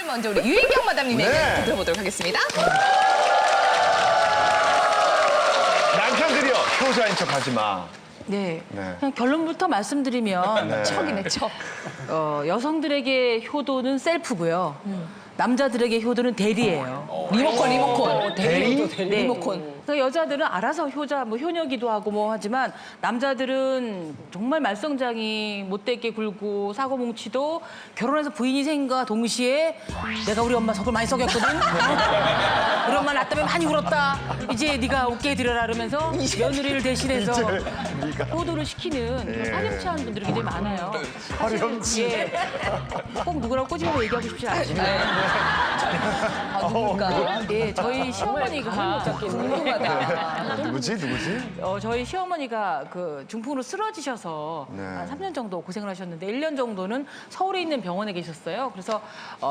먼저 우리 유인경 마담님의 네. 얘기 들어보도록 하겠습니다. 남편들이요, 효자인 척 하지 마. 네. 네. 그냥 결론부터 말씀드리면 네. 척이네, 척. 여성들에게 효도는 셀프고요. 남자들에게 효도는 대리예요. 리모컨. 대리? 네. 리모컨. 그래서 여자들은 알아서 효자, 뭐 효녀기도 하고 뭐 하지만 남자들은 정말 말썽장이 못되게 굴고 사고 뭉치도 결혼해서 부인이 생과 동시에 내가 우리 엄마 속을 많이 썩였거든. 우리 엄마 나 때문에 많이 울었다. 이제 네가 웃게 해드려라 그러면서 며느리를 대신해서 효도를 시키는 그런 파렴치한 분들이 굉장히 많아요. 화렴치. 예. 꼭 누구라고 꼬집어 얘기하고 싶지 않지만 누굴까? 예, 저희 시어머니가 궁금하다. 누구지? 저희 시어머니가 그 중풍으로 쓰러지셔서 네. 한 3년 정도 고생을 하셨는데 1년 정도는 서울에 있는 병원에 계셨어요. 그래서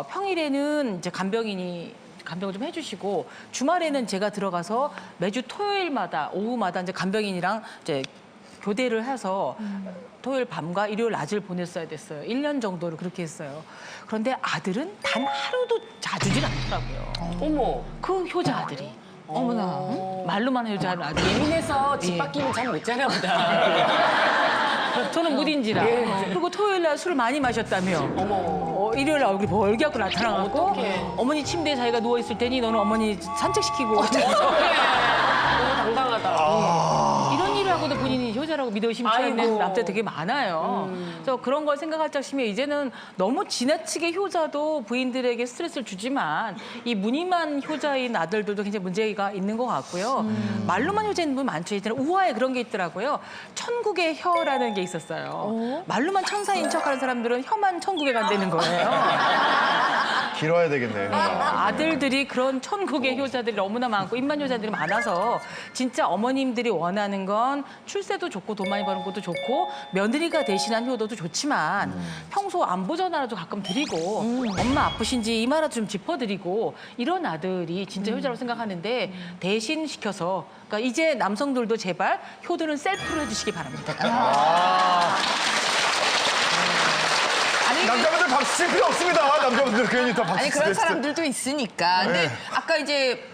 평일에는 이제 간병을 좀 해주시고 주말에는 제가 들어가서 매주 토요일마다 오후마다 이제 간병인이랑 이제 교대를 해서 토요일 밤과 일요일 낮을 보냈어야 됐어요. 1년 정도를 그렇게 했어요. 그런데 아들은 단 하루도 자주질 않더라고요. 어머. 그 효자 아들이. 어머나. 응? 말로만 효자는 아들이. 예민해서 집 밖이면 잠 못 자나 보다. 저는 무딘지라. 그리고 토요일 날 술 많이 마셨다며. 어머. 일요일 날 얼굴이 벌게갖고 나타나갖고 어떡해. 어머니 침대에 자기가 누워있을 테니 너는 어머니 산책시키고 너무 당당하다. 이런 일을 하고도 본인이 효자라고 믿어 의심치는 아이고. 남자 되게 많아요. 그래서 그런 걸 생각할 적시면 이제는 너무 지나치게 효자도 부인들에게 스트레스를 주지만 이 무늬만 효자인 아들들도 굉장히 문제가 있는 것 같고요. 말로만 효자인 분 많죠. 이제는 우화에 그런 게 있더라고요. 천국의 혀라는 게 있었어요. 말로만 천사인 척하는 사람들은 혀만 천국에 간다는 거예요. 길어야 되겠네요. 아들들이 그런 천국의 효자들이 너무나 많고 입만 효자들이 많아서 진짜 어머님들이 원하는 건 출세도 좋고 돈 많이 버는 것도 좋고 며느리가 대신한 효도도 좋지만 평소 안부 전화라도 가끔 드리고 엄마 아프신지 이마라도 좀 짚어드리고 이런 아들이 진짜 효자라고 생각하는데 대신 시켜서 그러니까 이제 남성들도 제발 효도는 셀프로 해주시기 바랍니다. 남자분들 박수 칠 필요 없습니다. 남자분들 괜히 다 박수 아니 그런 치겠어요. 사람들도 있으니까. 근데 네. 아까 이제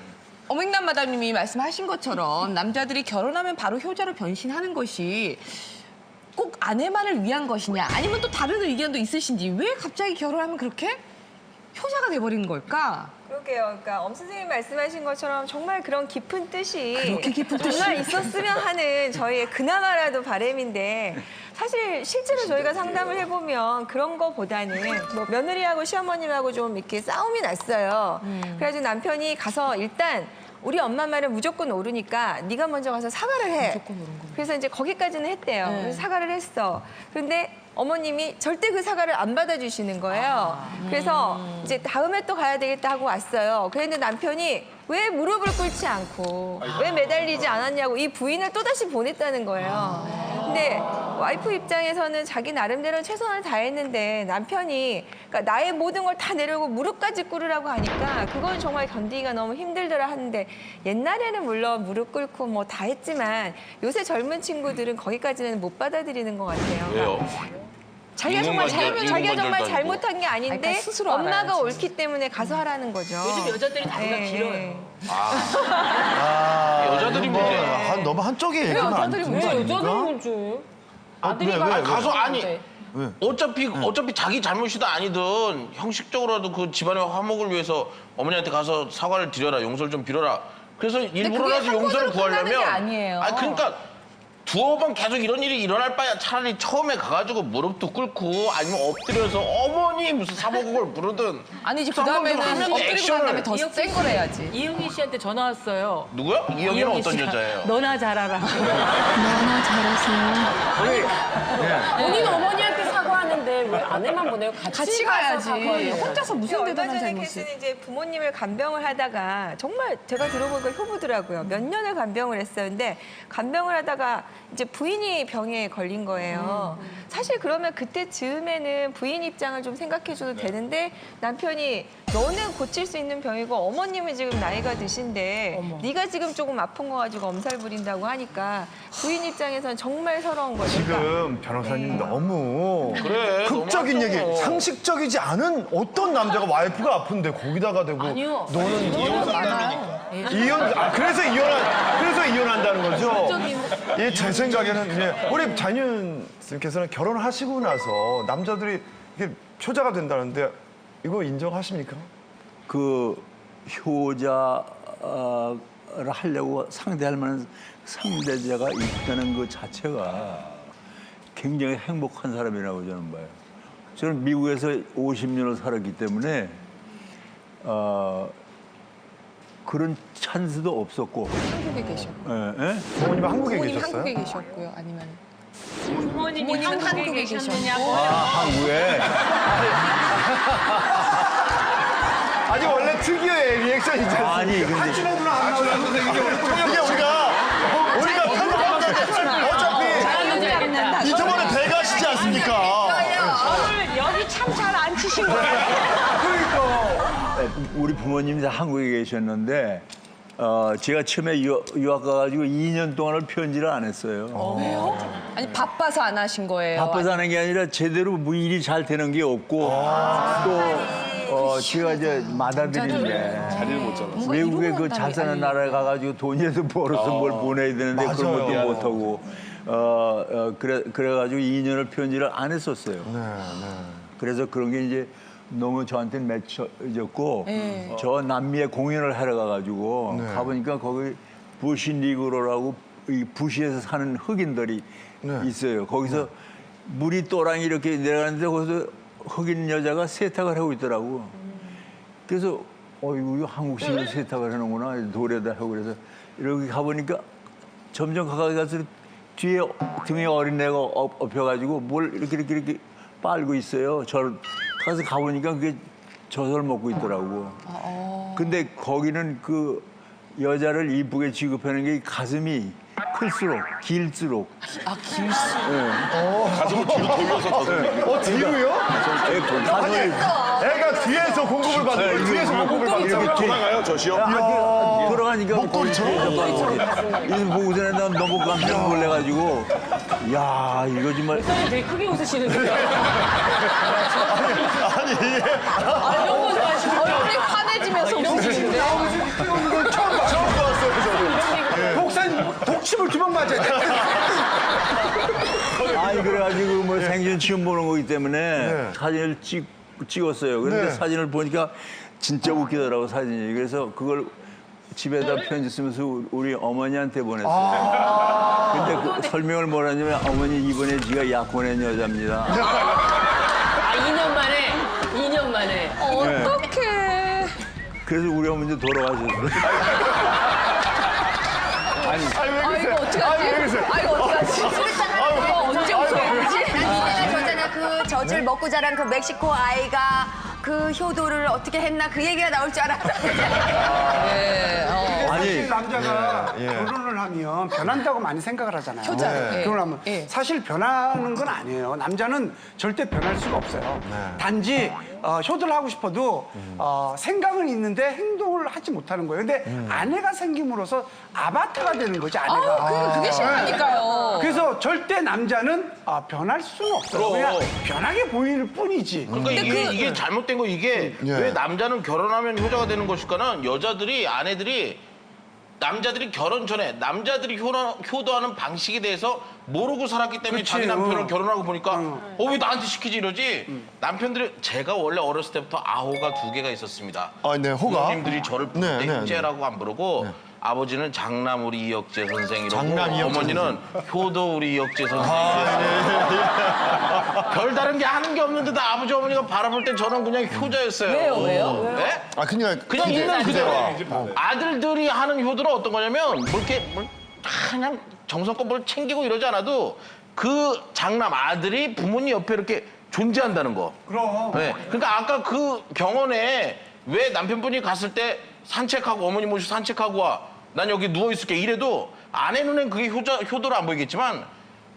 어맹남 마담님이 말씀하신 것처럼 남자들이 결혼하면 바로 효자로 변신하는 것이 꼭 아내만을 위한 것이냐 아니면 또 다른 의견도 있으신지 왜 갑자기 결혼하면 그렇게 효자가 돼버리는 걸까? 그러게요. 그러니까 엄 선생님 말씀하신 것처럼 정말 그런 깊은 뜻이 그렇게 깊은 뜻이? 정말 있었으면 하는 저희의 그나마라도 바람인데 사실 실제로 저희가 상담을 해보면 그런 거보다는 뭐 며느리하고 시어머님하고 좀 이렇게 싸움이 났어요. 그래가지고 남편이 가서 일단 우리 엄마 말은 무조건 옳으니까 네가 먼저 가서 사과를 해. 그래서 이제 거기까지는 했대요. 그래서 사과를 했어. 그런데 어머님이 절대 그 사과를 안 받아주시는 거예요. 그래서 이제 다음에 또 가야 되겠다 하고 왔어요. 그랬는데 남편이 왜 무릎을 꿇지 않고 왜 매달리지 않았냐고 이 부인을 또다시 보냈다는 거예요. 근데 와이프 입장에서는 자기 나름대로 최선을 다했는데 남편이 그러니까 나의 모든 걸 다 내려고 무릎까지 꿇으라고 하니까 그건 정말 견디기가 너무 힘들더라 하는데 옛날에는 물론 무릎 꿇고 뭐 다 했지만 요새 젊은 친구들은 거기까지는 못 받아들이는 것 같아요. 왜요? 자기가 정말 인공관절 정말 아니고. 잘못한 게 아닌데 그러니까 스스로 엄마가 알아야지. 옳기 때문에 가서 하라는 거죠. 요즘 여자들이 다리가 네. 길어요. 여자들이 뭐, 문제. 너무 한쪽에 얘기만 안 왜 듣는 거 여자들이 아닙니까? 문제? 아들이 가서 아니 왜? 어차피 자기 잘못이든 아니든 형식적으로라도 그 집안의 화목을 위해서 어머니한테 가서 사과를 드려라, 용서를 좀 빌어라. 그래서 일부러라도 그게 한 용서를 번으로 끝나는 구하려면 게 아니에요. 아니 그러니까 두어 번 계속 이런 일이 일어날 바야 차라리 처음에 가가지고 무릎도 꿇고 아니면 엎드려서 어머니 무슨 사보국을 부르든 아니지 그 한번 좀 그다음에는 하면 엎드리고 난 액션을. 다음에 더 센 걸 해야지. 이영희 씨한테 전화 왔어요. 누구요? 이영희는 어떤 씨가 여자예요? 너나 잘하라. 본인 어머니한테 사과하는데 왜 아내만 보내요? 같이 가서 가야지. 사과해요. 혼자서 무슨 얼마 대단한 전에 잘못을. 케이스는 이제 부모님을 간병을 하다가 정말 제가 들어보니까 효부더라고요. 몇 년을 간병을 했었는데 간병을 하다가 이제 부인이 병에 걸린 거예요. 사실 그러면 그때 즈음에는 부인 입장을 좀 생각해줘도 되는데 남편이 너는 고칠 수 있는 병이고 어머님은 지금 나이가 드신데 네가 지금 조금 아픈 거 가지고 엄살 부린다고 하니까 부인 입장에서는 정말 서러운 거죠. 지금 변호사님 너무 그래, 극적인 너무 얘기, 하죠. 상식적이지 않은 어떤 남자가 와이프가 아픈데 거기다가 대고 아니요. 너는 그래서 이혼한다는 거죠. 예, 제 생각에는 예, 우리 장윤님께서는 결혼하시고 나서 남자들이 이게 효자가 된다는데 이거 인정하십니까? 그 효자를 하려고 상대할 만한 상대자가 있다는 것 자체가 굉장히 행복한 사람이라고 저는 봐요. 저는 미국에서 50년을 살았기 때문에 그런 찬스도 없었고. 한국에 계셨고. 예, 예? 부모님 한국에 부모님 계셨어요? 한국에 계셨고요. 아니면 부모님이 한국에 계셨냐고. 한국에 아니 원래 특유의 리액션 있잖아요. 아니 근데 이게 우리가 편집하는데 어차피 이쪽으로 대가시지 않습니까? 여기 참 잘 안 치신 거예요. 우리 부모님이 다 한국에 계셨는데 제가 처음에 유학 가가지고 2년 동안을 편지를 안 했어요. 아니 바빠서 안 하신 거예요. 바빠서 하는 게 아니라 제대로 뭐 일이 잘 되는 게 없고 또 제가 이제 마다들인데 외국에 그 잘 사는 나라에 가가지고 돈이라도 벌어서 뭘 보내야 되는데 그런 것도 못하고 그래가지고 2년을 편지를 안 했었어요. 그래서 그런 게 이제 너무 저한테는 맺혀졌고 저 남미에 공연을 하러 가가지고 가보니까 거기 부시니그로라고 이 부시에서 사는 흑인들이 있어요. 거기서 물이 또랑이 이렇게 내려가는데 거기서 흑인 여자가 세탁을 하고 있더라고. 그래서 이거 한국식으로 세탁을 하는구나. 돌에다 하고 그래서 이렇게 가보니까 점점 가서 뒤에 등에 어린애가 엎혀가지고 뭘 이렇게 빨고 있어요. 가서 가보니까 그게 젖을 먹고 있더라고. 근데 거기는 그 여자를 이쁘게 취급하는 게 가슴이 클수록, 길수록. 가슴을 뒤로 돌려서 더 뒤로요? 가슴을 애가 뒤에서 공급을 받는 거예요. 뒤에서 공급을 받는 거예요. 돌아가요, 저시요? 돌아가니까 목도리처럼 이런 보고서는 난 너무 깜짝 놀래가지고 야 이거 정말 되게 크게 웃으시는데요. 아니 이게 얼굴이 환해지면서 웃으시는데. 처음 봤어요, 저도. 목사님 독침을 2번 맞아야 돼. 아니 그래가지고 뭐 생전 처음 보는 거기 때문에 사진을 찍었어요. 그런데 네. 사진을 보니까 진짜 웃기더라고 사진이. 그래서 그걸 집에다 편지 쓰면서 우리 어머니한테 보냈어요. 근데 그 설명을 뭐라냐면 어머니 이번에 지가 약혼한 여자입니다. 2년 만에. 어떡해. 그래서 우리 어머니 돌아가셨어요. 아니 왜 이거 그러세요? 어떡하지? 왜 그러세요? 이거 어떡하지? 이거 언제 웃어야지? 니네가 저잖아 그 젖을 먹고 자란 그 멕시코 아이가 그 효도를 어떻게 했나 그 얘기가 나올 줄 알았는데. 아니 사실 남자가 예. 결혼을 하면 변한다고 많이 생각을 하잖아요. 효자를, 예. 결혼하면 예. 사실 변하는 건 아니에요. 남자는 절대 변할 수가 없어요. 단지 효도를 하고 싶어도 생각은 있는데 행동을 하지 못하는 거예요. 근데 아내가 생김으로써 아바타가 되는 거지 아내가. 그게 싫다니까요. 그래서 절대 남자는 변할 수는 없어요. 그냥 변하게 보일 뿐이지. 그러니까 이게 잘못된 거 이게 왜 남자는 결혼하면 효자가 되는 것일까는 아내들이 남자들이 결혼 전에 남자들이 효도하는 방식에 대해서 모르고 살았기 때문에 그치, 자기 남편을 결혼하고 보니까 왜 나한테 시키지 이러지? 음. 남편들이 제가 원래 어렸을 때부터 아호가 2개가 있었습니다. 네, 호가. 부모님들이 저를 부를 때 네, 네, 효제라고 안 부르고 아버지는 장남 우리 이혁재 선생이라고 장남 이혁재 어머니는 효도 우리 이혁재 선생. 별다른 게 하는 게 없는데도 아버지 어머니가 바라볼 땐 저는 그냥 효자였어요. 왜요? 네? 그냥 있는 그대로. 아들들이 하는 효도는 어떤 거냐면 그냥 정성껏 뭘 챙기고 이러지 않아도 그 장남 아들이 부모님 옆에 이렇게 존재한다는 거. 그럼. 네. 그러니까 아까 그 병원에 왜 남편분이 갔을 때 산책하고 어머니 모시고 산책하고 와. 난 여기 누워 있을게 이래도 아내 눈엔 그게 효도로 안 보이겠지만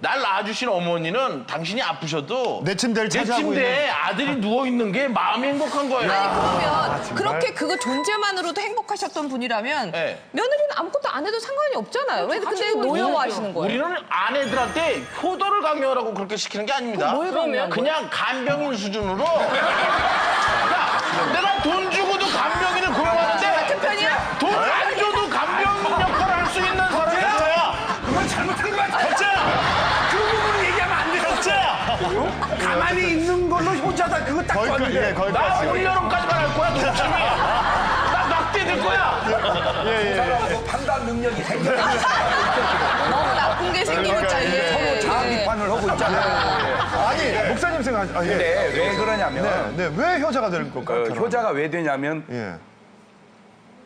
날 낳아주신 어머니는 당신이 아프셔도 내 침대를 내 차지하고 침대에 아들이 누워 있는 게 마음이 행복한 거예요. 그러면 그렇게 그거 존재만으로도 행복하셨던 분이라면 네. 며느리는 아무것도 안 해도 상관이 없잖아요. 왜 근데 노여워하시는 거예요? 우리는 아내들한테 효도를 강요하라고 그렇게 시키는 게 아닙니다. 뭘 강요한 거예요? 그냥 간병인 수준으로. 야, 내가 돈 주고도 간병인을 고용하는데 같은 편이야? 돈 안 줘도 간병인 역할을 할 수 있는 사람이야. 그건 잘못한 거야. 첫째야. 그 부분을 얘기하면 안 돼. 첫째야. 가만히 있는 걸로 효자다. 그거 딱 거기까지, 좋았는데. 예, 나 거기까지. 올여름까지만 할 거야, 도착이. 나 낙대 될 거야. 판단 능력이 생겨나 너무 나쁜 게 생기고 있잖아요. 예. 자아 비판을 하고 있잖아요. 아니, 목사님 생각, 예. 근데 왜 그러냐면 네, 왜 효자가 되는 걸까요? 결혼? 효자가 왜 되냐면 예.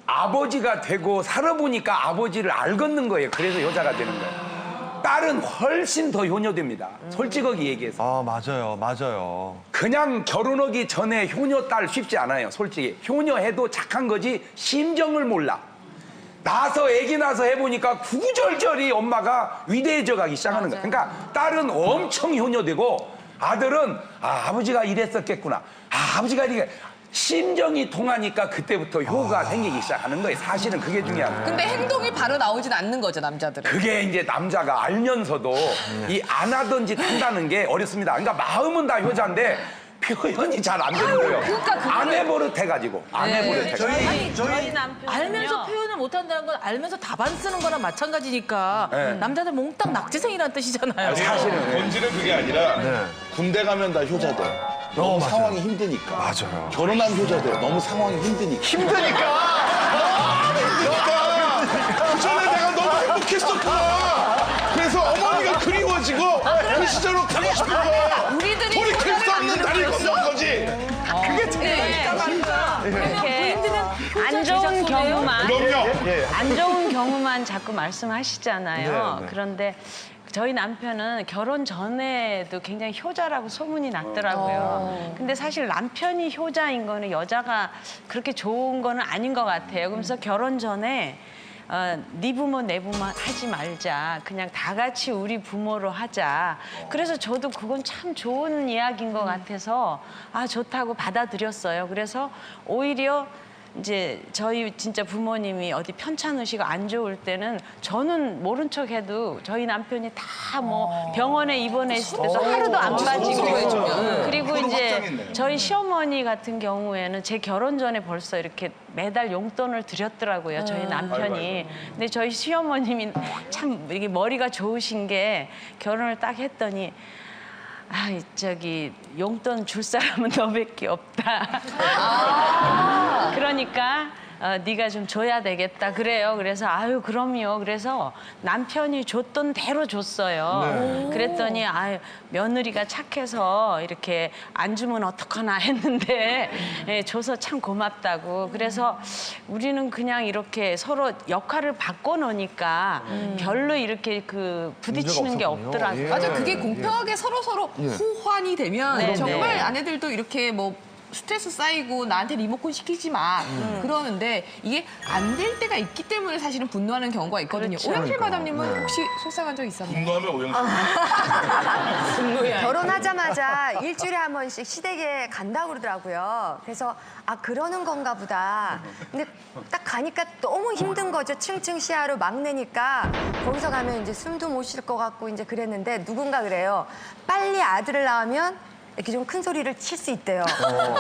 아버지가 되고 살아보니까 아버지를 알겠는 거예요. 그래서 효자가 되는 거예요. 딸은 훨씬 더 효녀됩니다. 솔직하게 얘기해서. 아, 맞아요, 맞아요. 그냥 결혼하기 전에 효녀 딸 쉽지 않아요. 솔직히. 효녀해도 착한 거지 심정을 몰라. 나서 애기 나서 해보니까 구구절절히 엄마가 위대해져 가기 시작하는 거야. 그러니까 딸은 엄청 효녀되고 아들은 아버지가 이랬었겠구나. 아버지가 이렇게 심정이 통하니까 그때부터 효가 생기기 시작하는 거예요. 사실은 그게 중요한 거예요. 근데 행동이 바로 나오진 않는 거죠, 남자들은. 그게 이제 남자가 알면서도 이 안 하던 짓 한다는 게 어렵습니다. 그러니까 마음은 다 효자인데 표현이 잘 안 되는 거예요. 안 해버릇 해가지고. 안 해버릇 해가지고. 저희 남편 알면서 표현을 못 한다는 건 알면서 답안 쓰는 거랑 마찬가지니까 남자들 몽땅 낙지생이라는 뜻이잖아요. 사실은. 본질은 그게 아니라 군대 가면 다 효자돼. 너무 맞아요. 상황이 힘드니까. 맞아요. 결혼하면 효자돼. 너무 상황이 힘드니까. 힘드니까! 그 전에 내가 너무 행복했었구나. 그래서 어머니가 그리워지고 그 시절로 가고 싶은 거야. 우리들이 돌이킬 수 없는 날이 건넌 거지. 그게 재밌으니까. 네. 안 좋은 경우만 그럼요. 안 좋은 경우만 자꾸 말씀하시잖아요. 네, 네. 그런데 저희 남편은 결혼 전에도 굉장히 효자라고 소문이 났더라고요. 근데 사실 남편이 효자인 거는 여자가 그렇게 좋은 거는 아닌 것 같아요. 그러면서 결혼 전에 네 부모 내 부모 하지 말자. 그냥 다 같이 우리 부모로 하자. 그래서 저도 그건 참 좋은 이야기인 것 같아서 아 좋다고 받아들였어요. 그래서 오히려 이제 저희 진짜 부모님이 어디 편찮으시고 안 좋을 때는 저는 모른 척해도 저희 남편이 다 뭐 병원에 입원해 있을 때도 하루도 안 빠지고 그리고 이제 저희 시어머니 같은 경우에는 제 결혼 전에 벌써 이렇게 매달 용돈을 드렸더라고요. 저희 남편이. 근데 저희 시어머님이 참 이게 머리가 좋으신 게 결혼을 딱 했더니 아, 저기 용돈 줄 사람은 너밖에 없다. 그러니까 네가 좀 줘야 되겠다 그래요. 그래서 아유 그럼요. 그래서 남편이 줬던 대로 줬어요. 그랬더니 아유 며느리가 착해서 이렇게 안 주면 어떡하나 했는데 예, 줘서 참 고맙다고. 그래서 우리는 그냥 이렇게 서로 역할을 바꿔놓으니까 별로 이렇게 그 부딪히는 게 없었군요. 없더라고요. 예. 맞아, 그게 공평하게 서로 호환이 되면 네, 정말 네. 아내들도 이렇게 뭐 스트레스 쌓이고 나한테 리모컨 시키지 마 그러는데 이게 안 될 때가 있기 때문에 사실은 분노하는 경우가 있거든요. 그렇죠. 오영실 마담님은 혹시 속상한 적 있었나요? 분노하면 오영식. 결혼하자마자 일주일에 한 번씩 시댁에 간다고 그러더라고요. 그래서 아 그러는 건가 보다. 근데 딱 가니까 너무 힘든 거죠. 층층 시야로 막내니까 거기서 가면 이제 숨도 못 쉴 것 같고 이제 그랬는데 누군가 그래요. 빨리 아들을 낳으면 이렇게 좀 큰 소리를 칠 수 있대요.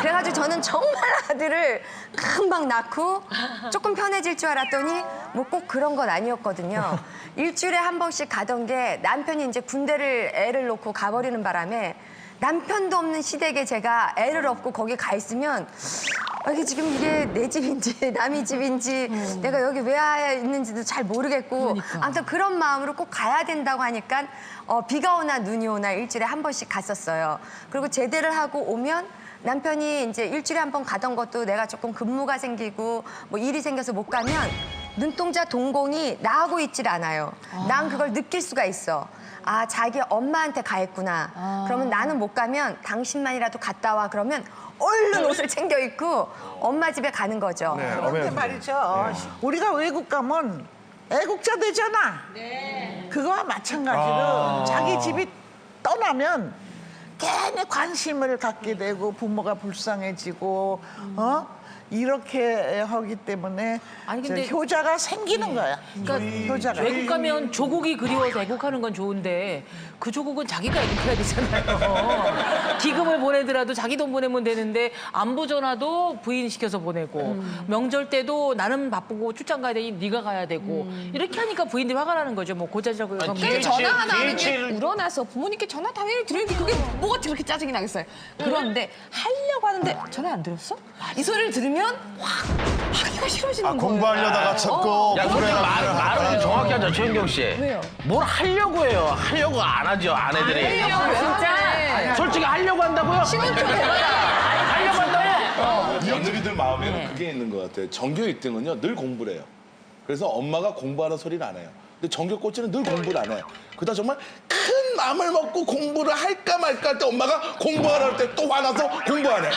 그래가지고 저는 정말 아들을 금방 낳고 조금 편해질 줄 알았더니 뭐 꼭 그런 건 아니었거든요. 일주일에 한 번씩 가던 게 남편이 이제 군대를 애를 놓고 가버리는 바람에 남편도 없는 시댁에 제가 애를 업고 거기 가 있으면 이게 지금 이게 내 집인지 남의 집인지 내가 여기 왜 있는지도 잘 모르겠고 아무튼 그런 마음으로 꼭 가야 된다고 하니까 비가 오나 눈이 오나 일주일에 한 번씩 갔었어요. 그리고 제대를 하고 오면 남편이 이제 일주일에 한 번 가던 것도 내가 조금 근무가 생기고 뭐 일이 생겨서 못 가면 눈동자 동공이 나하고 있질 않아요. 난 그걸 느낄 수가 있어. 아, 자기 엄마한테 가 있구나. 그러면 나는 못 가면 당신만이라도 갔다 와. 그러면 얼른 옷을 챙겨 입고 엄마 집에 가는 거죠. 네, 그런데 어머니. 말이죠. 우리가 외국 가면 애국자 되잖아. 그거와 마찬가지로 자기 집이 떠나면 괜히 관심을 갖게 되고 부모가 불쌍해지고 이렇게 하기 때문에 아니, 근데- 효자가 생기는 거야. 그러니까 효자가. 외국 가면 조국이 그리워서 애국하는 건 좋은데 그 조국은 자기가 애국해야 되잖아요. 기금을 보내더라도 자기 돈 보내면 되는데 안부 전화도 부인 시켜서 보내고 명절 때도 나는 바쁘고 출장 가야 되니 네가 가야 되고 이렇게 하니까 부인들이 화가 나는 거죠. 뭐 고자질하고 이러면 그냥 전화 하나 하는 게 DHL 우러나서 부모님께 전화 당연히 드리는데 그게 뭐가 그렇게 짜증이 나겠어요. 그런데 하려고 하는데 전화 안 드렸어? 이 소리를 들으면 확 하기가 싫어지는 거예요. 공부하려다가 자꾸 야, 근데 말을 좀 정확히 하자, 최은경 씨. 왜요? 뭘 하려고 해요? 하려고 안 하죠, 아내들이. 진짜 솔직히 하려고 한다고요? 시간초 대박이야. 하려고 한다고? 며느리들 마음에는 그게 있는 것 같아요. 전교 1등은요 늘 공부를 해요. 그래서 엄마가 공부하는 소리를 안 해요. 근데 전교 꼴찌는 늘 공부를 안 해요. 그러다 정말 큰 마음을 먹고 공부를 할까 말까 할 때 엄마가 공부하라 할 때 또 화나서 공부 안 해.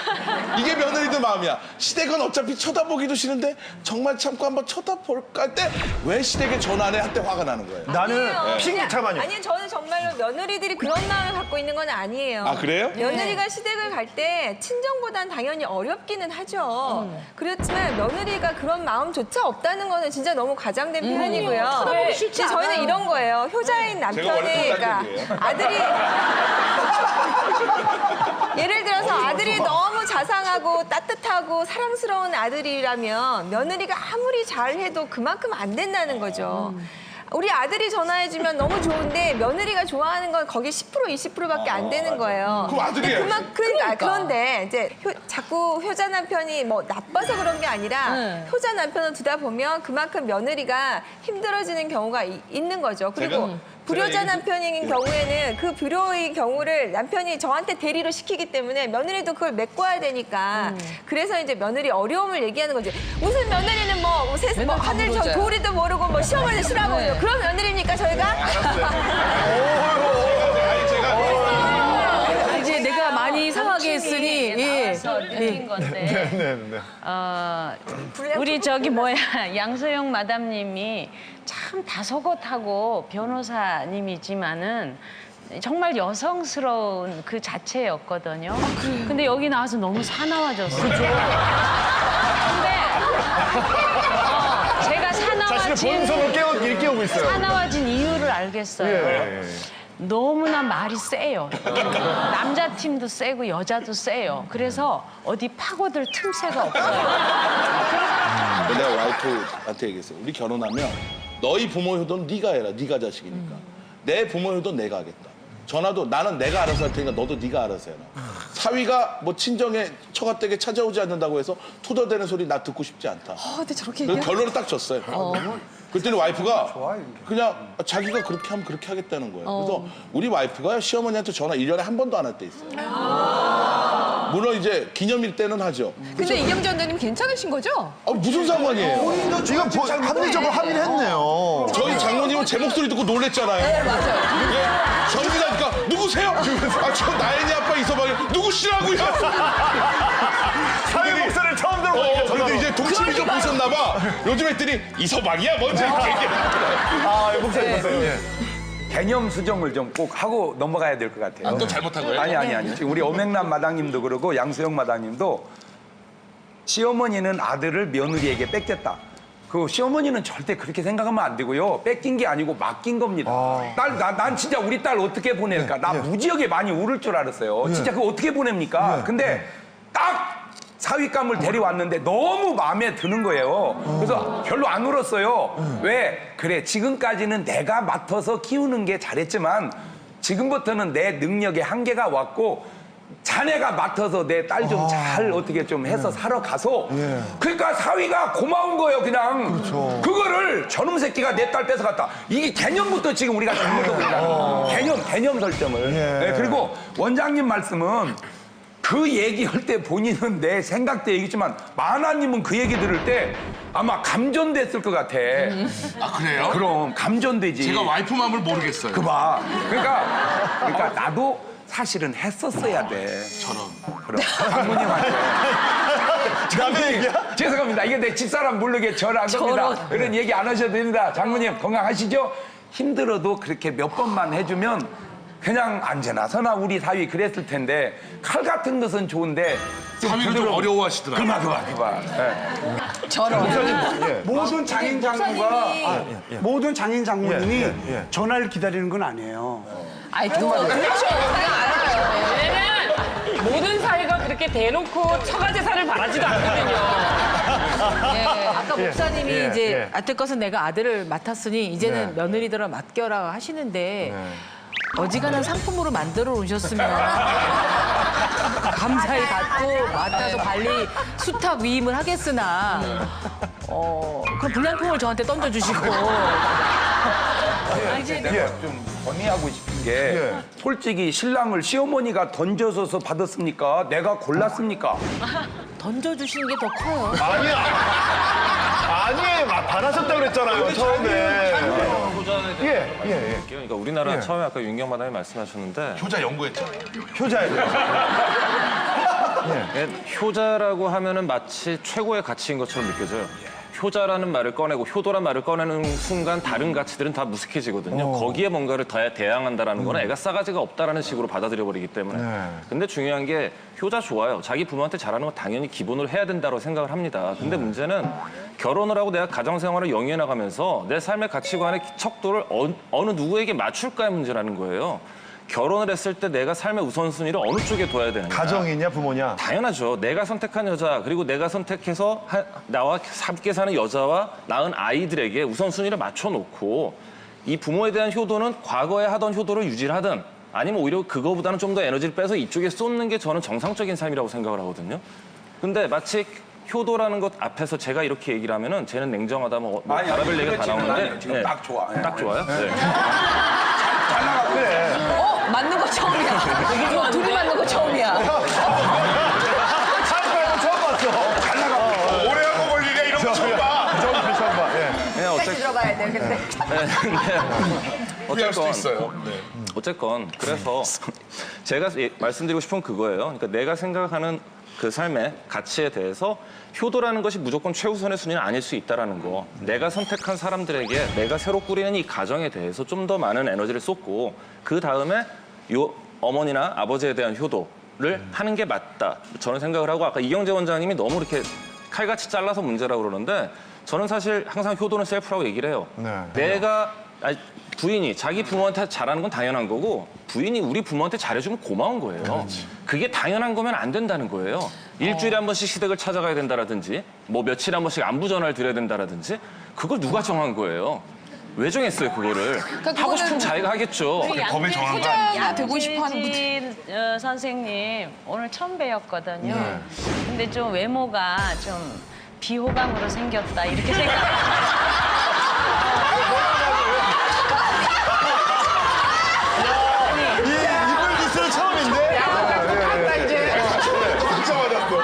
이게 며느리들 마음이야. 시댁은 어차피 쳐다보기도 싫은데 정말 참고 한번 쳐다볼까 할 때 왜 시댁에 전화 안 해? 할 때 화가 나는 거예요. 나는 그냥- 잠깐만요. 아니 저는 정말로 며느리들이 그런 마음을 갖고 있는 건 아니에요. 아, 그래요? 며느리가 시댁을 갈 때 친정보단 당연히 어렵기는 하죠. 그렇지만 며느리가 그런 마음조차 없다는 거는 진짜 너무 과장된 표현이고요. 근데 저희는 이런 거예요. 효자인 제가 원래 남편이 그러니까 극단적이에요. 아들이 예를 들어서 아들이 너무 자상하고 따뜻하고 사랑스러운 아들이라면 며느리가 아무리 잘해도 그만큼 안 된다는 거죠. 우리 아들이 전화해주면 너무 좋은데 며느리가 좋아하는 건 거기 10% 20%밖에 안 되는 거예요. 그럼 아들이 근데 해야지. 그런데 이제 자꾸 효자 남편이 뭐 나빠서 그런 게 아니라 효자 남편을 두다 보면 그만큼 며느리가 힘들어지는 경우가 있는 거죠. 그리고 불효자 남편인 경우에는 그 불효의 경우를 남편이 저한테 대리로 시키기 때문에 며느리도 그걸 메꿔야 되니까 그래서 이제 며느리 어려움을 얘기하는 거지. 무슨 며느리는 뭐 맨날 하늘 가부르자야. 도리도 모르고 뭐 시어머니 싫어하고 그런 며느리입니까 저희가? 이제 내가 많이 상하게 했으니 나와서 느낀 건데 네. 우리 저기 뭐야 양소영 마담님이 참 다소곳하고 변호사님이지만은 정말 여성스러운 그 자체였거든요. 근데 여기 나와서 너무 사나워졌어요. 근데 제가 자신의 본성을 일깨우고 있어요. 사나워진 이유를 알겠어요. 예. 너무나 말이 세요. 남자 팀도 세고 여자도 세요. 그래서 어디 파고들 틈새가 없어요. 내가 와이프한테 얘기했어요. 우리 결혼하면 너희 부모 효도는 네가 해라. 네가 자식이니까. 내 부모 효도는 내가 하겠다. 전화도 나는 내가 알아서 할 테니까 너도 네가 알아서 해라. 사위가 뭐 친정에 처가댁에 찾아오지 않는다고 해서 투덜대는 소리 나 듣고 싶지 않다. 근데 저렇게 그래서 얘기하 결론을 딱 줬어요. 그랬더니 와이프가 그냥 자기가 그렇게 하면 그렇게 하겠다는 거예요. 그래서 우리 와이프가 시어머니한테 전화 1년에 한 번도 안 할 때 있어요. 물론 이제 기념일 때는 하죠. 근데 이경재 원장님 괜찮으신 거죠? 무슨 상관이에요? 이거 합리적으로 합의를 했네요. 저희 장모님은 제 목소리 듣고 놀랬잖아요. 네, 맞아요. 예, 전기자니까 누구세요? 저 나연이 아빠 이서방이 누구시라고요? 사회 목소리를 처음 들어보니까 근데 이제 동치미 좀 보셨나 봐. 요즘 애들이 이서방이야 먼저 이렇게 얘기해요. 목소리 보세요. 예. 개념 수정을 좀 꼭 하고 넘어가야 될 것 같아요. 또 잘못한 거예요? 아니. 지금 우리 오맹란 마당님도 그러고 양수영 마당님도 시어머니는 아들을 며느리에게 뺏겼다. 그 시어머니는 절대 그렇게 생각하면 안 되고요. 뺏긴 게 아니고 맡긴 겁니다. 난 진짜 우리 딸 어떻게 보낼까? 나 무지하게 많이 울을 줄 알았어요. 진짜 그거 어떻게 보냅니까? 근데 딱 사윗감을 데려왔는데 너무 마음에 드는 거예요. 그래서 별로 안 울었어요. 왜? 그래, 지금까지는 내가 맡아서 키우는 게 잘했지만 지금부터는 내 능력에 한계가 왔고 자네가 맡아서 내 딸 좀 잘 어떻게 좀 해서 살아가서 그러니까 사위가 고마운 거예요, 그냥. 그거를 저놈 새끼가 내 딸 뺏어갔다. 이게 개념부터 지금 우리가 잘못하고 있다. 개념 설정을. 네, 그리고 원장님 말씀은 그 얘기할 때 본인은 내 생각 때 얘기지만 마하나님은 그 얘기 들을 때 아마 감전됐을 것 같아. 아, 그래요? 그럼 감전되지. 제가 와이프 마음을 모르겠어요. 그 봐. 그러니까 나도 사실은 했었어야 돼. 저런. 그럼 장모님한테 남의 얘기야? 죄송합니다. 이게 내 집사람 모르게 절한 겁니다. 그런 얘기 안 하셔도 됩니다. 장모님 건강하시죠? 힘들어도 그렇게 몇 번만 해주면 그냥 언제나 서나 우리 사위 그랬을 텐데 칼 같은 것은 좋은데 사위가 좀 어려워하시더라고요. 그만. 예. 모든 장인 장모가 모든 장인 장모님이 전화를 기다리는 건 아니에요. 아이, 그렇죠. 제가 알아요. 왜냐면 모든 사이가 그렇게 대놓고 처가 재산을 바라지도 않거든요. 아까 목사님이 예, 이제 예. 아틀것은 내가 아들을 맡았으니 이제는 네. 며느리들을 맡겨라 하시는데 어지간한 상품으로 만들어 오셨으면 감사히 받고 맡아서 관리 수탁 위임을 하겠으나 그럼 불량품을 저한테 던져주시고 내가 좀 건의하고 싶은 게 솔직히 신랑을 시어머니가 던져줘서 받았습니까? 내가 골랐습니까? 던져주시는 게 더 커요. 아니에요. 반하셨다고 그랬잖아요, 처음에. 예. 그러니까 우리나라 처음에 아까 윤경 마담이 말씀하셨는데 효자 연구했잖아요. 효자에 대해서. 효자라고 하면은 마치 최고의 가치인 것처럼 느껴져요. 효자라는 말을 꺼내고 효도란 말을 꺼내는 순간 다른 가치들은 다 무색해지거든요. 거기에 뭔가를 더 대항한다라는 거는 애가 싸가지가 없다라는 식으로 받아들여 버리기 때문에. 근데 중요한 게 효자 좋아요. 자기 부모한테 잘하는 건 당연히 기본으로 해야 된다고 생각을 합니다. 근데 문제는 결혼을 하고 내가 가정생활을 영위해 나가면서 내 삶의 가치관의 척도를 어느 누구에게 맞출까의 문제라는 거예요. 결혼을 했을 때 내가 삶의 우선순위를 어느 쪽에 둬야 되는가. 가정이냐 부모냐? 당연하죠. 내가 선택한 여자 그리고 내가 선택해서 나와 함께 사는 여자와 낳은 아이들에게 우선순위를 맞춰놓고 이 부모에 대한 효도는 과거에 하던 효도를 유지를 하든 아니면 오히려 그거보다는 좀 더 에너지를 빼서 이쪽에 쏟는 게 저는 정상적인 삶이라고 생각을 하거든요. 근데 마치 효도라는 것 앞에서 제가 이렇게 얘기를 하면은 쟤는 냉정하다 뭐 바라별 얘기가 다 나오는데 지금 딱 좋아. 딱 좋아요? 네. 그래. 맞는 거 처음이야. 둘이 맞는 거 처음이야. 처음 봤어. 오래 하고 볼 일이야 이런 거 처음 봐. 처음 봐. 다시 들어가야 돼, 근데. 후회할 수도 있어요. 어쨌건 그래서 제가 말씀드리고 싶은 건 그거예요. 그러니까 내가 생각하는 그 삶의 가치에 대해서 효도라는 것이 무조건 최우선의 순위는 아닐 수 있다는 거. 내가 선택한 사람들에게 내가 새로 꾸리는 이 가정에 대해서 좀 더 많은 에너지를 쏟고 그 다음에 요 어머니나 아버지에 대한 효도를 하는 게 맞다. 저는 생각을 하고 아까 이경재 원장님이 너무 이렇게 칼같이 잘라서 문제라고 그러는데 저는 사실 항상 효도는 셀프라고 얘기를 해요. 내가 부인이 자기 부모한테 잘하는 건 당연한 거고 부인이 우리 부모한테 잘해주면 고마운 거예요. 그게 당연한 거면 안 된다는 거예요. 일주일에 한 번씩 시댁을 찾아가야 된다라든지 뭐 며칠에 한 번씩 안부 전화를 드려야 된다라든지 그걸 누가 정한 거예요? 왜 정했어요 그거를? 하고 싶으면 자기가 하겠죠. 법에 정한 거 아니에요? 야 되고 싶어하는 분들. 양재진 선생님 오늘 처음 뵈었거든요. 근데 좀 외모가 좀 비호감으로 생겼다 이렇게 이불 기술 처음인데?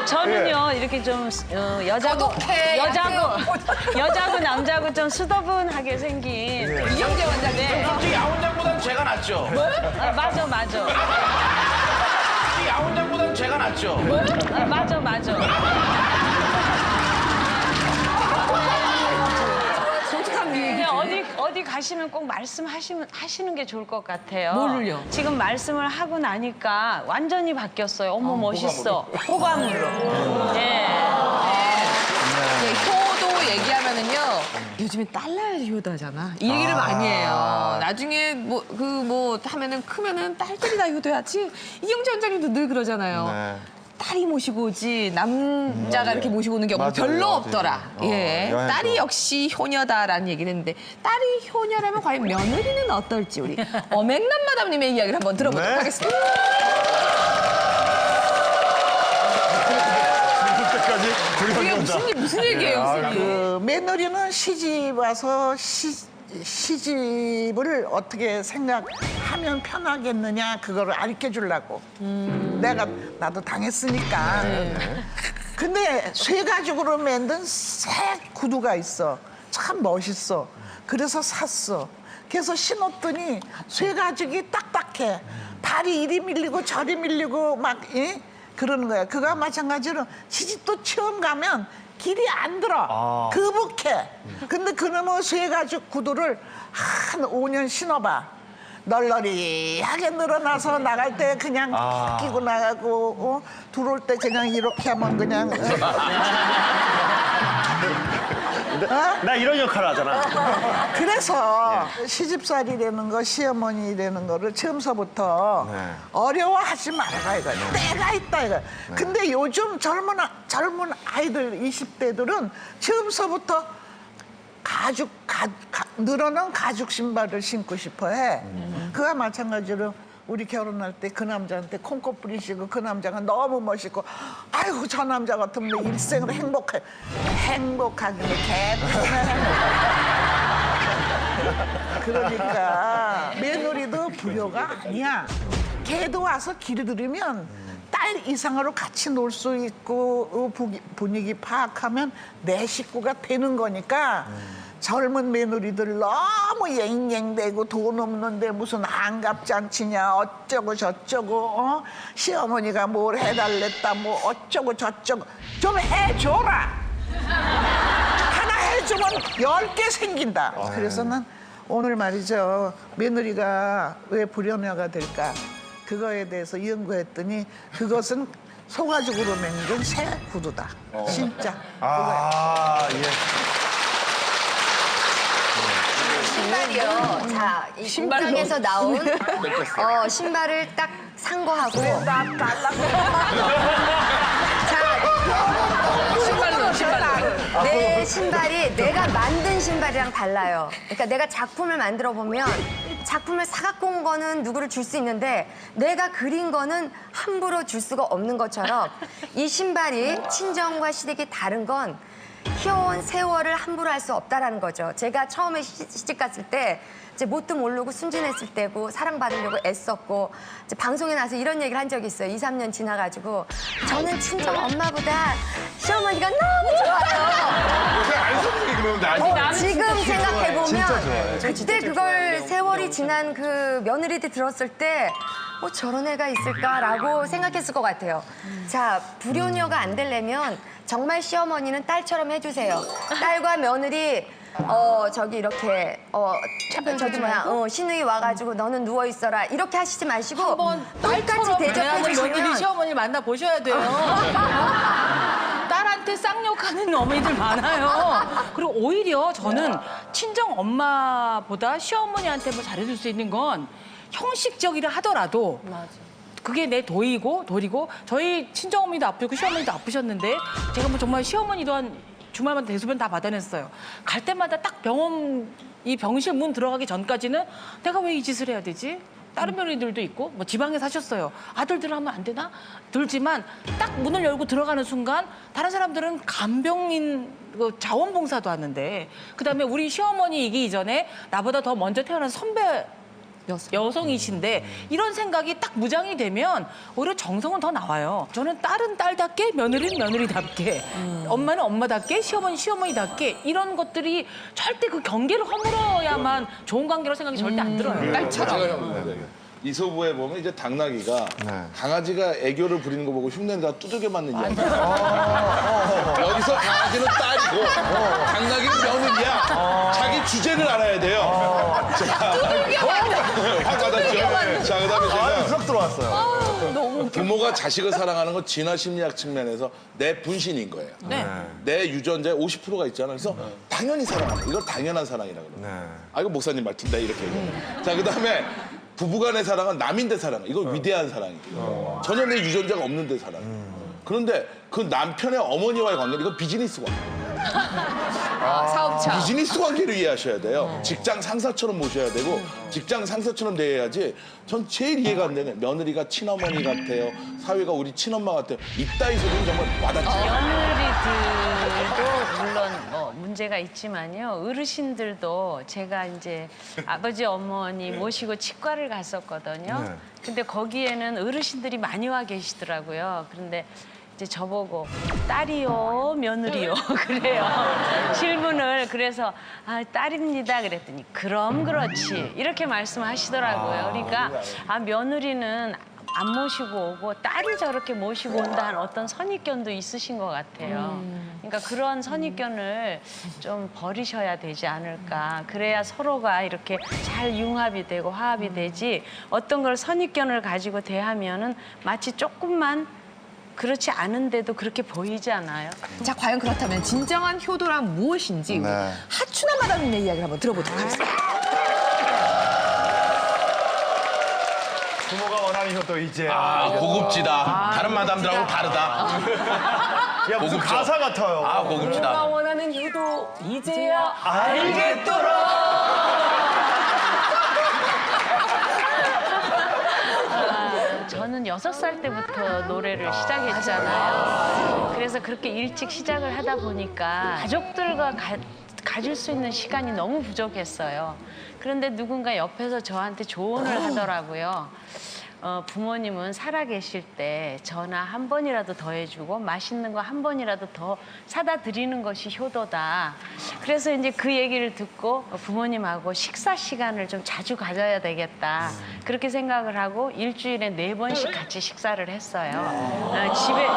저는요 이렇게 좀 여자고 남자고 좀 수더분하게 생긴 이경재 원장님. 솔직히 야원장보다는 제가 낫죠. 맞아 솔직히 야원장보다는 제가 낫죠. 맞아 솔직한 얘기. 어디 가시면 꼭 하시는 게 좋을 것 같아요. 뭐를요? 지금 말씀을 하고 나니까 완전히 바뀌었어요. 어머 멋있어. 호감으로. 예. 효도 얘기하면은요. 요즘에 달러야 효도잖아. 이 얘기를 많이 해요. 나중에 뭐 하면은 크면은 딸들이 다 효도하지. 이경재 원장님도 늘 그러잖아요. 딸이 모시고 오지 남자가 이렇게 모시고 오는 경우 별로 없더라. 예, 딸이 역시 효녀다라는 얘기를 했는데 딸이 효녀라면 과연 며느리는 어떨지 우리 어맹남 마담님의 이야기를 한번 들어보도록 하겠습니다. 이게 무슨 얘기예요, 선생님? 그 며느리는 시집 와서 시집을 어떻게 생각하면 편하겠느냐 그거를 알려 주려고. 나도 당했으니까. 근데 쇠가죽으로 만든 새 구두가 있어. 참 멋있어. 그래서 샀어. 그래서 신었더니 쇠가죽이 딱딱해. 발이 이리 밀리고 저리 밀리고 막 그러는 거야. 그거와 마찬가지로 시집도 처음 가면 길이 안 들어. 거북해. 근데 그놈의 쇠가죽 구두를 한 5년 신어봐. 널널이하게 늘어나서 나갈 때 그냥 끼고 나가고 들어올 때 그냥 이렇게 하면 그냥 나 이런 역할을 하잖아. 그래서 시집살이라는 거 시어머니라는 거를 처음서부터 어려워하지 말아라 이거야. 때가 있다 이거야. 근데 요즘 젊은 아이들 20대들은 처음서부터 늘어난 가죽 신발을 신고 싶어 해. 그와 마찬가지로 우리 결혼할 때 그 남자한테 콩꽃 뿌리시고 그 남자가 너무 멋있고 아이고 저 남자 같으면 일생으로 행복하기는 개뿔에 그러니까 며느리도 불효가 아니야. 걔도 와서 길을 들으면 딸 이상으로 같이 놀 수 있고 분위기 파악하면 내 식구가 되는 거니까 젊은 며느리들 너무 앵앵대고 돈 없는데 무슨 안갑잔치냐 어쩌고 저쩌고 시어머니가 뭘 해달랬다 뭐 어쩌고 저쩌고 좀 해줘라. 하나 해주면 10개 생긴다. 그래서 난 오늘 말이죠. 며느리가 왜 불효녀가 될까? 그거에 대해서 연구했더니 그것은 소가죽으로 만든 새 구두다. 진짜. 예. 신발이요. 자, 이 공장에서 나온 신발을 딱 산 거하고. 자, 내 신발이 내가 만든 신발이랑 달라요. 그러니까 내가 작품을 만들어 보면 작품을 사갖고 온 거는 누구를 줄 수 있는데 내가 그린 거는 함부로 줄 수가 없는 것처럼 이 신발이 친정과 시댁이 다른 건 키워온 세월을 함부로 할 수 없다라는 거죠. 제가 처음에 시집 갔을 때 이제 뭣도 모르고 순진했을 때고 사랑받으려고 애썼고 이제 방송에 나와서 이런 얘기를 한 적이 있어요. 2, 3년 지나가지고 저는 친정 엄마보다 시어머니가 너무 좋아요. 요새 안 속는 그러는데 지금 생각해보면 진짜 좋아요. 그때 그걸 세월이 지난 그 며느리들 들었을 때 저런 애가 있을까라고 생각했을 것 같아요. 자, 불효녀가 안 되려면 정말 시어머니는 딸처럼 해주세요. 딸과 며느리 저기 이렇게 저기 뭐야 시누이 와가지고 너는 누워 있어라 이렇게 하시지 마시고 똑같이 대접해 며느리 주시면 시어머니 만나 보셔야 돼요. 딸한테 쌍욕하는 어머니들 많아요. 그리고 오히려 저는 친정 엄마보다 시어머니한테 뭐 잘해줄 수 있는 건 형식적이라 하더라도 그게 내 도리고 저희 친정어머니도 아프고 시어머니도 아프셨는데 제가 뭐 정말 시어머니도 한 주말마다 대소변 다 받아냈어요. 갈 때마다 딱 이 병실 문 들어가기 전까지는 내가 왜 이 짓을 해야 되지? 다른 며느리들도 있고 뭐 지방에 사셨어요. 아들들 하면 안 되나? 들지만 딱 문을 열고 들어가는 순간 다른 사람들은 간병인 자원봉사도 하는데 그다음에 우리 시어머니이기 이전에 나보다 더 먼저 태어난 선배 여성이신데 이런 생각이 딱 무장이 되면 오히려 정성은 더 나와요. 저는 딸은 딸답게 며느리는 며느리답게 엄마는 엄마답게 시어머니 시어머니답게 이런 것들이 절대 그 경계를 허물어야만 좋은 관계로 생각이 절대 안 들어요. 딸처럼. 이소부에 보면 이제 당나귀가 강아지가 애교를 부리는 거 보고 흉내내다 두들겨 맞는 이야기. 여기서 강아지는 딸이고 당나귀는 며느리야. 자기 주제를 알아야 돼요. 확 받았죠. 자, 그다음에 제가 쏙 들어왔어요. 부모가 자식을 사랑하는 건 진화 심리학 측면에서 내 분신인 거예요. 내 유전자의 50%가 있잖아. 그래서 당연히 사랑한다. 이걸 당연한 사랑이라고 그래요. 아, 이거 목사님 말투인데 이렇게 얘기해요. 자, 그다음에 부부간의 사랑은 남인데 사랑. 이거 위대한 사랑이에요. 전혀 내 유전자가 없는데 사랑. 그런데 그 남편의 어머니와의 관계는 이건 비즈니스 관계. 사업자. 비즈니스 관계를 이해하셔야 돼요. 직장 상사처럼 모셔야 되고 직장 상사처럼 대해야지. 전 제일 이해가 안 되는 며느리가 친어머니 같아요. 사위가 우리 친엄마 같아요. 이따위 소리는 정말 와닿지 않아요. 며느리들도 물론 뭐 문제가 있지만요. 어르신들도 제가 이제 아버지 어머니 모시고 치과를 갔었거든요. 근데 거기에는 어르신들이 많이 와 계시더라고요. 그런데 이제 저보고 딸이요, 며느리요 그래요. 질문을 그래서 딸입니다 그랬더니 그럼 그렇지 이렇게 말씀하시더라고요. 그러니까 며느리는 안 모시고 오고 딸이 저렇게 모시고 온다는 어떤 선입견도 있으신 것 같아요. 그러니까 그런 선입견을 좀 버리셔야 되지 않을까. 그래야 서로가 이렇게 잘 융합이 되고 화합이 되지 어떤 걸 선입견을 가지고 대하면은 마치 조금만 그렇지 않은데도 그렇게 보이지 않아요? 자, 과연 그렇다면 진정한 효도란 무엇인지 우리 하춘아 마담님의 이야기를 한번 들어보도록 하겠습니다. 부모가 원하는 효도 이제. 고급지다. 다른 마담들하고 다르다. 야, 무슨 고급져. 가사 같아요. 내가 고급지다. 원하는 효도 이제야 알겠더라. 저는 6살 때부터 노래를 시작했잖아요. 그래서 그렇게 일찍 시작을 하다 보니까 가족들과 가질 수 있는 시간이 너무 부족했어요. 그런데 누군가 옆에서 저한테 조언을 하더라고요. 부모님은 살아계실 때 전화 한 번이라도 더 해주고 맛있는 거 한 번이라도 더 사다 드리는 것이 효도다. 그래서 이제 그 얘기를 듣고 부모님하고 식사 시간을 좀 자주 가져야 되겠다. 그렇게 생각을 하고 일주일에 4번씩 같이 식사를 했어요.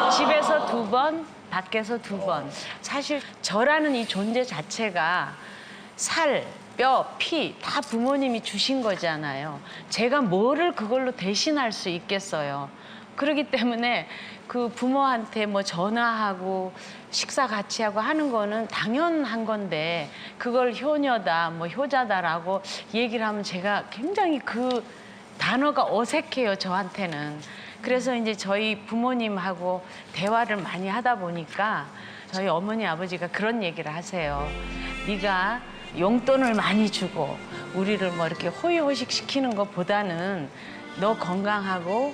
집에서 2번, 밖에서 2번. 사실 저라는 이 존재 자체가 살, 뼈, 피 다 부모님이 주신 거잖아요. 제가 뭐를 그걸로 대신할 수 있겠어요. 그렇기 때문에 그 부모한테 뭐 전화하고 식사 같이 하고 하는 거는 당연한 건데 그걸 효녀다, 뭐 효자다라고 얘기를 하면 제가 굉장히 그 단어가 어색해요, 저한테는. 그래서 이제 저희 부모님하고 대화를 많이 하다 보니까 저희 어머니, 아버지가 그런 얘기를 하세요. 네가 용돈을 많이 주고 우리를 뭐 이렇게 호의호식 시키는 것보다는 너 건강하고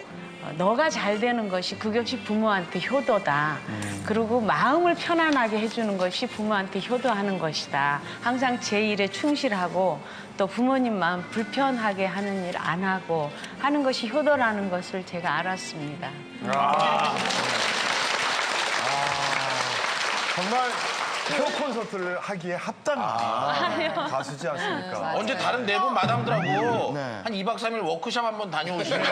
너가 잘 되는 것이 그것이 부모한테 효도다. 그리고 마음을 편안하게 해주는 것이 부모한테 효도하는 것이다. 항상 제 일에 충실하고 또 부모님 마음 불편하게 하는 일 안 하고 하는 것이 효도라는 것을 제가 알았습니다. 정말 쇼 콘서트를 하기에 합당한 가수지 않습니까? 언제 다른 4분 마담들하고 한 2박 3일 워크숍 한번 다녀오시면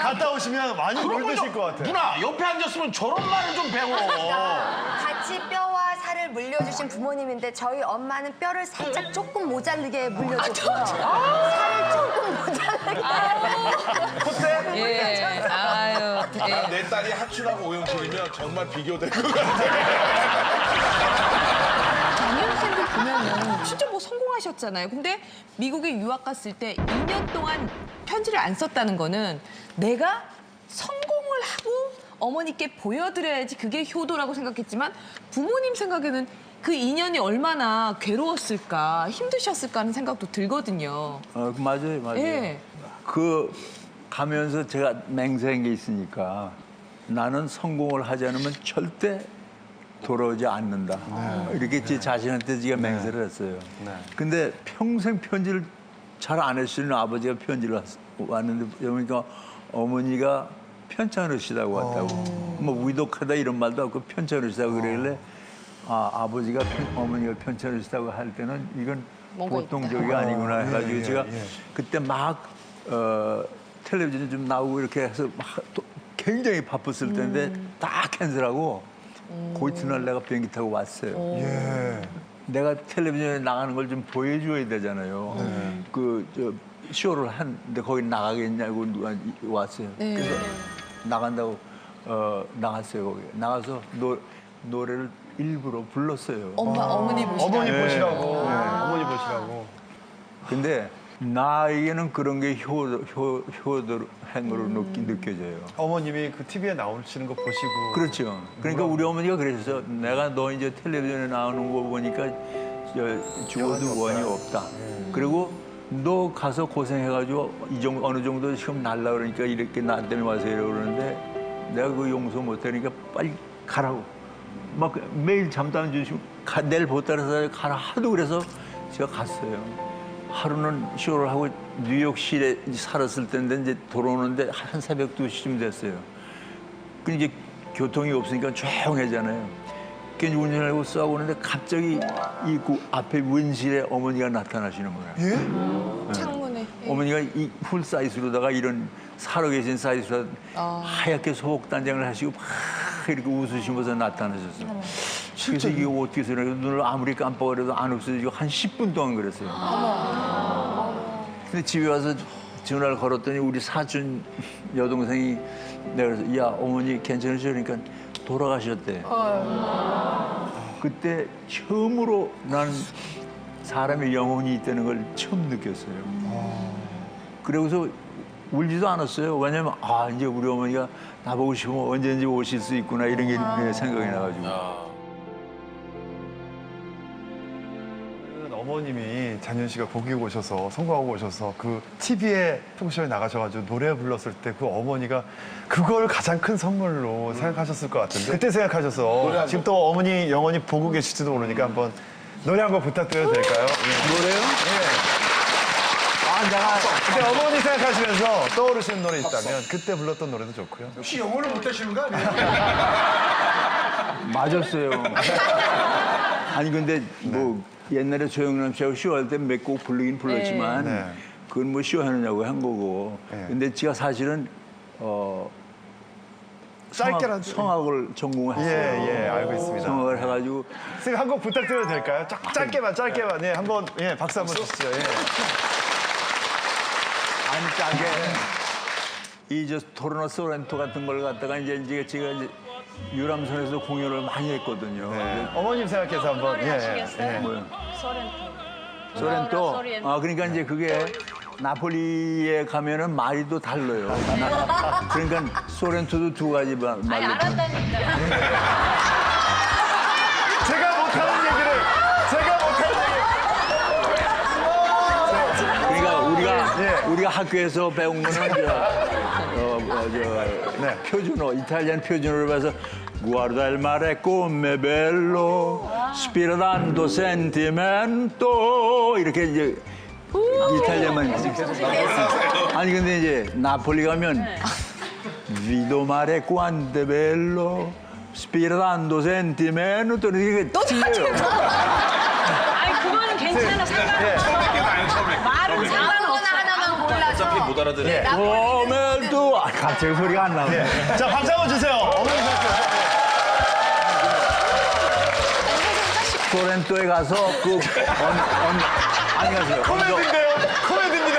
갔다 오시면 많이 물드실 것 같아요. 누나 옆에 앉았으면 저런 말을 좀 배워. 같이 뼈와 살을 물려주신 부모님인데 저희 엄마는 뼈를 살짝 조금 모자르게 물려줬고요. 살을 조금 모자르게. 예. 아유. 예. 내 딸이 하춘하고 오영철이면 정말 비교될 것 같아. 장현 쌤도 보면은 진짜 뭐 성공하셨잖아요. 근데 미국에 유학 갔을 때 2년 동안 편지를 안 썼다는 거는 내가 성공을 하고 어머니께 보여드려야지 그게 효도라고 생각했지만 부모님 생각에는 그 2년이 얼마나 괴로웠을까, 힘드셨을까 하는 생각도 들거든요. 맞아요. 예. 그 가면서 제가 맹세한 게 있으니까 나는 성공을 하지 않으면 절대 돌아오지 않는다. 이렇게 제 자신한테 제가 맹세를 했어요. 근데 평생 편지를 잘 안 해주시는 아버지가 편지를 왔는데 그러니까 어머니가 편찮으시다고 왔다고. 뭐 위독하다 이런 말도 없고 편찮으시다고 그러길래 아버지가 어머니가 편찮으시다고 할 때는 이건 보통적이 아니구나 해가지고 제가 그때 막 텔레비전에 좀 나오고 이렇게 해서 막 굉장히 바빴을 때인데 다 캔슬하고 그 이튿날 내가 비행기 타고 왔어요. 내가 텔레비전에 나가는 걸 좀 보여줘야 되잖아요. 쇼를 하는데 거기 나가겠냐고 누가 왔어요. 그래서 나간다고 나갔어요. 거기 나가서 노래를 일부러 불렀어요. 어머니 보시라고. 어머니 보시라고. 어머니 보시라고. 근데 나에게는 그런 게 효도 행으로 느껴져요. 어머님이 그 TV에 나오시는 거 보시고. 그렇죠. 그러니까 우리 어머니가 그랬어. 내가 너 이제 텔레비전에 나오는 거 보니까 죽어도 원이 없다. 그리고 너 가서 고생해가지고 어느 정도 지금 날라 그러니까 이렇게 나 때문에 와서 이러고 그러는데 내가 그 용서 못하니까 빨리 가라고. 막 매일 잠도 안 주시고 내일 못 따라서 가라 하도 그래서 제가 갔어요. 하루는 쇼를 하고 뉴욕시에 살았을 때인데 이제 돌아오는데 한 새벽 2시쯤 됐어요. 근데 이제 교통이 없으니까 조용하잖아요. 그러니까 운전을 하고 싸우고 오는데 갑자기 이 앞에 웬실에 어머니가 나타나시는 거예요. 창문에. 어머니가 이 풀 사이즈로다가 이런 살아계신 사이즈로 하얗게 소복 단장을 하시고 막 이렇게 웃으시면서 나타나셨어요. 그래서 이게 어떻게 해서 눈을 아무리 깜빡거려도 안 없어지고 한 10분 동안 그랬어요. 근데 집에 와서 전화를 걸었더니 우리 사촌 여동생이 내가 그래서 야 어머니 괜찮으셔? 그러니까 돌아가셨대. 그때 처음으로 난 사람의 영혼이 있다는 걸 처음 느꼈어요. 그러고서 울지도 않았어요. 왜냐면 아 이제 우리 어머니가 나보고 싶으면 언제든지 오실 수 있구나 이런 게 생각이 나가지고. 어머님이 잔윤 씨가 거기 오셔서 선거하고 오셔서 그 TV에 토크쇼에 나가셔가지고 노래 불렀을 때 그 어머니가 그걸 가장 큰 선물로 생각하셨을 것 같은데 그때 생각하셔서 지금 또 어머니 영원히 보고 계실지도 모르니까 한번 노래 한 곡 부탁드려도 될까요? 노래요? 내가 그때 어머니 생각하시면서 떠오르시는 노래 있다면 그때 불렀던 노래도 좋고요. 혹시 영어를 못하시는 거 아니에요? 맞았어요. 아니 근데 뭐 옛날에 조영남 씨하고 쇼할 때 몇 곡 부르긴 불렀지만 네. 그건 뭐 쇼하느냐고 한 거고. 근데 제가 사실은 짧게라도. 성악을 전공했어요. 예, 알고 있습니다. 성악을 해가지고 선생님 한 곡 부탁드려도 될까요? 짧게만. 네, 한번 박수 한번 주시죠. 예. 안 짜게 이 토르노 소렌토 같은 걸 갖다가 이제 제가 이제 유람선에서 공연을 많이 했거든요. 네. 어머님 생각해서 한번. 뭐요? 소렌토. 아 그러니까 이제 그게 나폴리에 가면은 말이 또 달라요. 그러니까 소렌토도 두 가지 말로. 아니 알았다니까. 제가 못하는 얘기를. 그러니까 우리가 학교에서 배운 거는 표준어, 이탈리안 표준어를 봐서 Guarda il mare come bello, spirando sentimento 이렇게 이제 이탈리아만 아니 근데 이제 나폴리 가면 Vido mare quanto è bello, spirando sentimento 이렇게 틀려요. 아니 그거는 괜찮아 상관없어. 말은 상관없어. 하나만 몰라서. 어차피 못 알아들어요. 오멜도 갑자기 소리가 안 나오네. 자, 박수 한번 주세요. 어머니 생각해서. 소렌토에 가서 안녕하세요. 코미디인데요? 코미디입니다.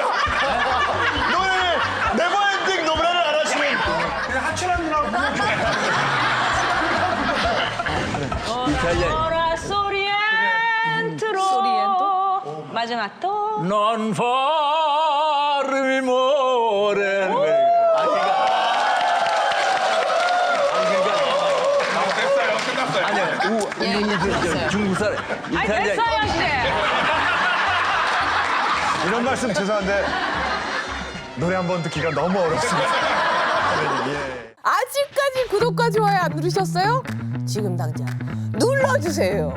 노래를 네버엔딩 노래를 안 하시는. 그냥 하춘한 누나하고 이탈리아. 소리엔트로. 마지막 또. Non farmi muore. 중국 사람 이탈리아. 됐어요 이제. 이런 말씀 죄송한데 노래 한 번 듣기가 너무 어렵습니다. 예. 아직까지 구독과 좋아요 안 누르셨어요? 지금 당장 눌러주세요.